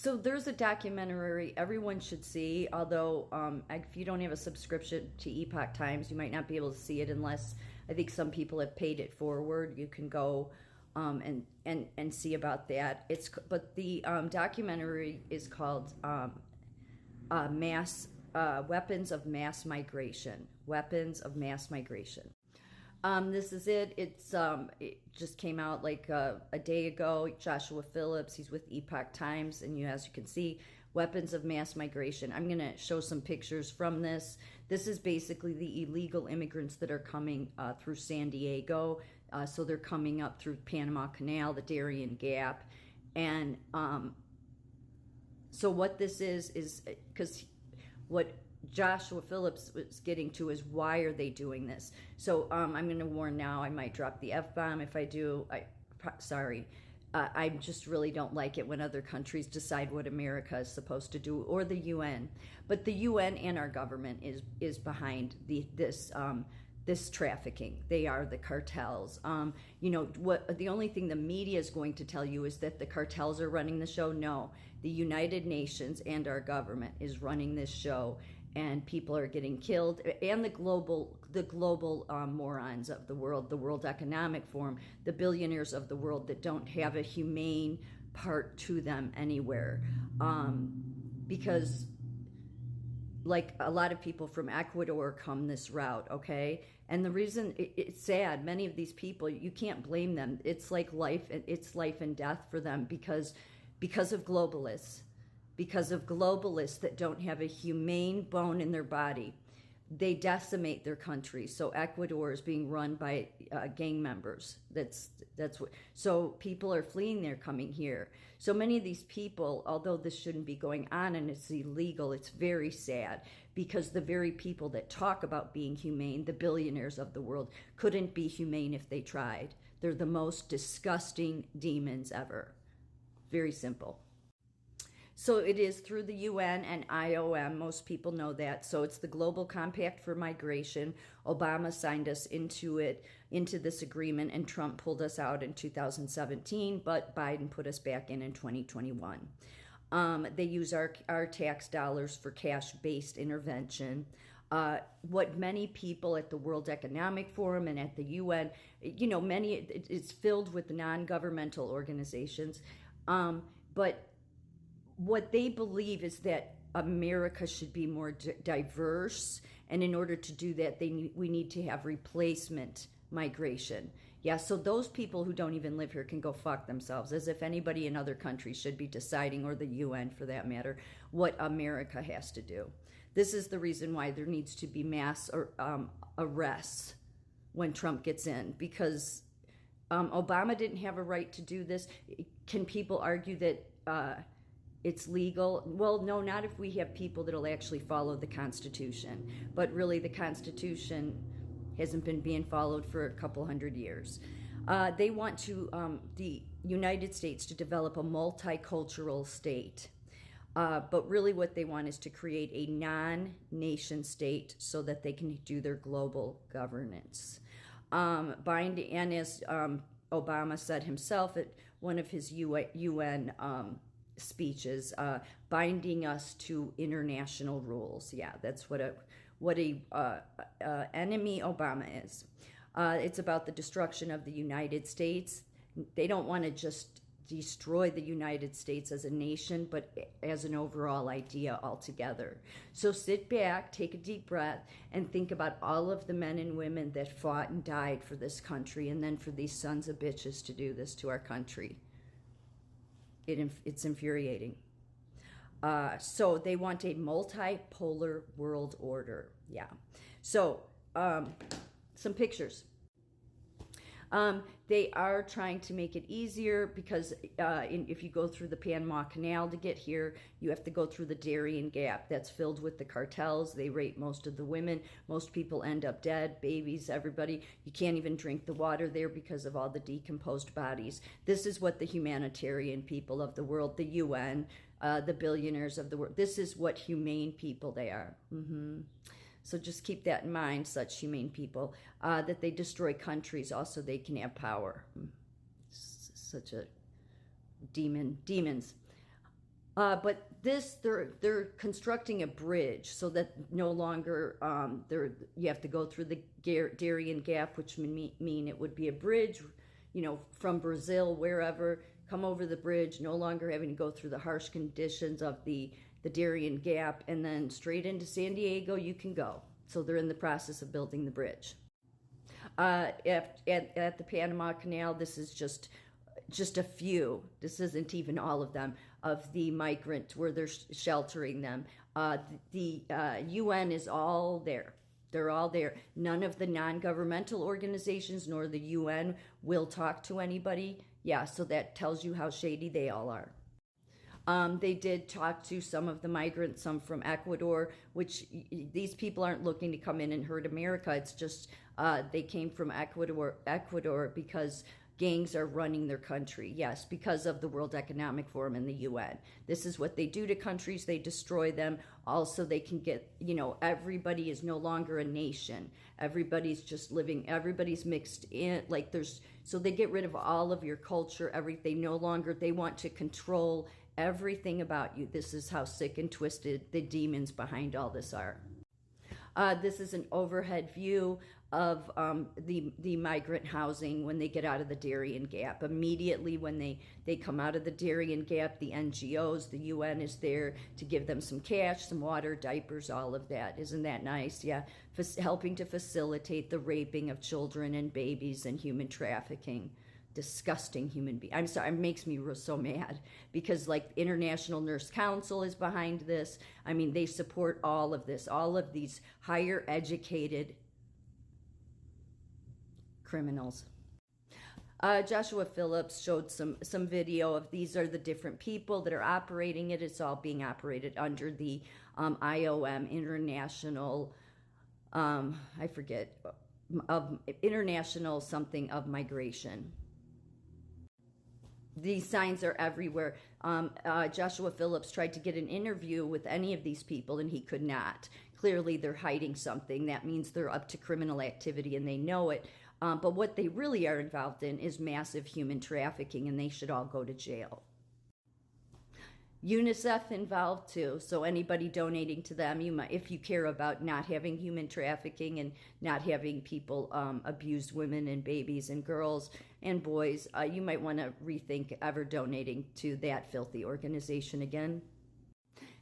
So there's a documentary everyone should see, although if you don't have a subscription to Epoch Times, you might not be able to see it unless I think some people have paid it forward. You can go and see about that. But the documentary is called Mass Weapons of Mass Migration. Weapons of Mass Migration. This is it. It just came out like a day ago. Joshua Phillips, he's with Epoch Times, and as you can see, weapons of mass migration. I'm going to show some pictures from this. This is basically the illegal immigrants that are coming through San Diego. So they're coming up through Panama Canal, the Darien Gap, and so what this is because what Joshua Phillips was getting to is why are they doing this? So I'm going to warn now, I might drop the F-bomb. If I do, sorry. I just really don't like it when other countries decide what America is supposed to do, or the UN. But the UN and our government is behind this trafficking. They are the cartels. The only thing the media is going to tell you is that the cartels are running the show. No, the United Nations and our government is running this show, and people are getting killed. And the global morons of the World Economic Forum, the billionaires of the world that don't have a humane part to them anywhere, because like a lot of people from Ecuador come this route, okay? And the reason it's sad, many of these people, you can't blame them. It's like life and death for them because of globalists. Because of globalists that don't have a humane bone in their body. They decimate their country. So Ecuador is being run by gang members. That's what. So people are fleeing. They're coming here. So many of these people, although this shouldn't be going on and it's illegal, it's very sad because the very people that talk about being humane, the billionaires of the world, couldn't be humane if they tried. They're the most disgusting demons ever. Very simple. So it is through the UN and IOM. Most people know that. So it's the Global Compact for Migration. Obama signed us into this agreement, and Trump pulled us out in 2017, but Biden put us back in 2021. They use our tax dollars for cash-based intervention. What many people at the World Economic Forum and at the UN, it's filled with non-governmental organizations, but what they believe is that America should be more diverse, and in order to do that, we need to have replacement migration. Yeah, so those people who don't even live here can go fuck themselves, as if anybody in other countries should be deciding, or the UN for that matter, what America has to do. This is the reason why there needs to be mass arrests when Trump gets in, because Obama didn't have a right to do this. Can people argue that it's legal? Well, no, not if we have people that'll actually follow the Constitution. But really, the Constitution hasn't been being followed for a couple hundred years. They want the United States to develop a multicultural state. But really what they want is to create a non-nation state so that they can do their global governance. Binding, and as Obama said himself at one of his UN speeches, binding us to international rules. Yeah, that's what a enemy Obama is. It's about the destruction of the United States. They don't want to just destroy the United States as a nation, but as an overall idea altogether. So sit back, take a deep breath, and think about all of the men and women that fought and died for this country, and then for these sons of bitches to do this to our country. It's infuriating. So they want a multipolar world order. Yeah. So some pictures. They are trying to make it easier because if you go through the Panama Canal to get here, you have to go through the Darien Gap. That's filled with the cartels. They rape most of the women. Most people end up dead, babies, everybody. You can't even drink the water there because of all the decomposed bodies. This is what the humanitarian people of the world, the UN, the billionaires of the world, this is what humane people they are. So just keep that in mind, such humane people, that they destroy countries also they can have power. Such a demons. But this, they're constructing a bridge so that no longer you have to go through the Darien Gap, which mean it would be a bridge, from Brazil, wherever, come over the bridge, no longer having to go through the harsh conditions of the Darien Gap, and then straight into San Diego you can go. So they're in the process of building the bridge. At the Panama Canal, this is just a few, this isn't even all of them, of the migrant where they're sheltering them. The UN is all there. They're all there. None of the non-governmental organizations nor the UN will talk to anybody. Yeah, so that tells you how shady they all are. They did talk to some of the migrants, some from Ecuador, which these people aren't looking to come in and hurt America. It's just they came from Ecuador because gangs are running their country. Yes, because of the World Economic Forum and the UN. This is what they do to countries. They destroy them. Also, they can get, everybody is no longer a nation. Everybody's just living, everybody's mixed in. So they get rid of all of your culture, everything. No longer, they want to control everything about you. This is how sick and twisted the demons behind all this are. This is an overhead view of the migrant housing when they get out of the Darien Gap. Immediately when they come out of the Darien Gap, the NGOs, the UN is there to give them some cash, some water, diapers, all of that. Isn't that nice? Yeah, helping to facilitate the raping of children and babies and human trafficking. Disgusting human being. I'm sorry, it makes me so mad because International Nurse Council is behind this. I mean, they support all of this, all of these higher educated criminals. Joshua Phillips showed some video of these are the different people that are operating it. It's all being operated under the IOM, International, I forget, of International something of Migration. These signs are everywhere. Joshua Phillips tried to get an interview with any of these people and he could not. Clearly they're hiding something. That means they're up to criminal activity and they know it. But what they really are involved in is massive human trafficking and they should all go to jail. UNICEF involved too, so anybody donating to them, if you care about not having human trafficking and not having people abuse women and babies and girls and boys, you might want to rethink ever donating to that filthy organization again.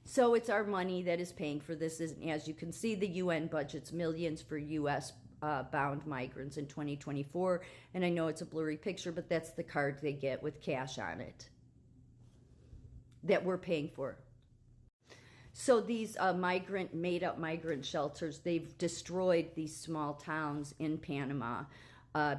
So it's our money that is paying for this. As you can see, the UN budgets millions for U.S. bound migrants in 2024, and I know it's a blurry picture, but that's the card they get with cash on it that we're paying for. So these made-up migrant shelters, they've destroyed these small towns in Panama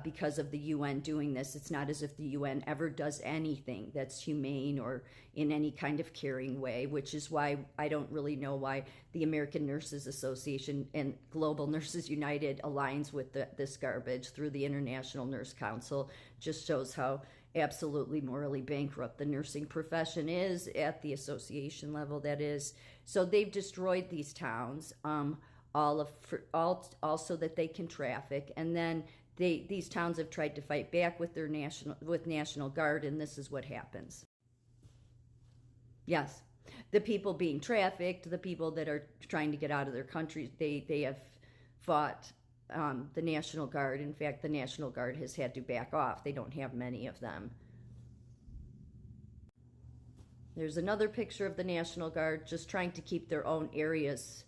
because of the UN doing this. It's not as if the UN ever does anything that's humane or in any kind of caring way, which is why I don't really know why the American Nurses Association and Global Nurses United aligns with this garbage through the International Nurse Council. Just shows how absolutely morally bankrupt the nursing profession is at the association level, that is. So they've destroyed these towns, all so that they can traffic, and then these towns have tried to fight back with their National Guard, and this is what happens. Yes, the people being trafficked, the people that are trying to get out of their country, they have fought the National Guard. In fact, the National Guard has had to back off. They don't have many of them. There's another picture of the National Guard just trying to keep their own areas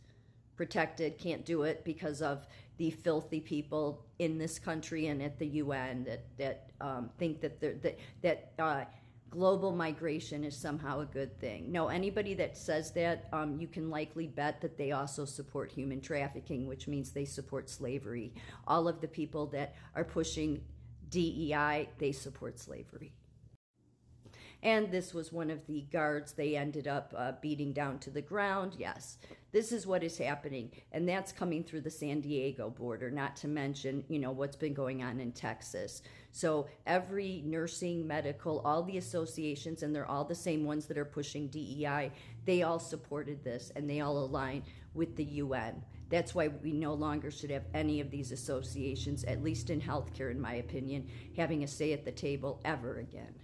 protected. Can't do it because of the filthy people in this country and at the UN that think that global migration is somehow a good thing. No, anybody that says that, you can likely bet that they also support human trafficking, which means they support slavery. All of the people that are pushing DEI, they support slavery. And this was one of the guards they ended up beating down to the ground. Yes, this is what is happening. And that's coming through the San Diego border, not to mention, what's been going on in Texas. So every nursing, medical, all the associations, and they're all the same ones that are pushing DEI, they all supported this and they all align with the UN. That's why we no longer should have any of these associations, at least in healthcare, in my opinion, having a say at the table ever again.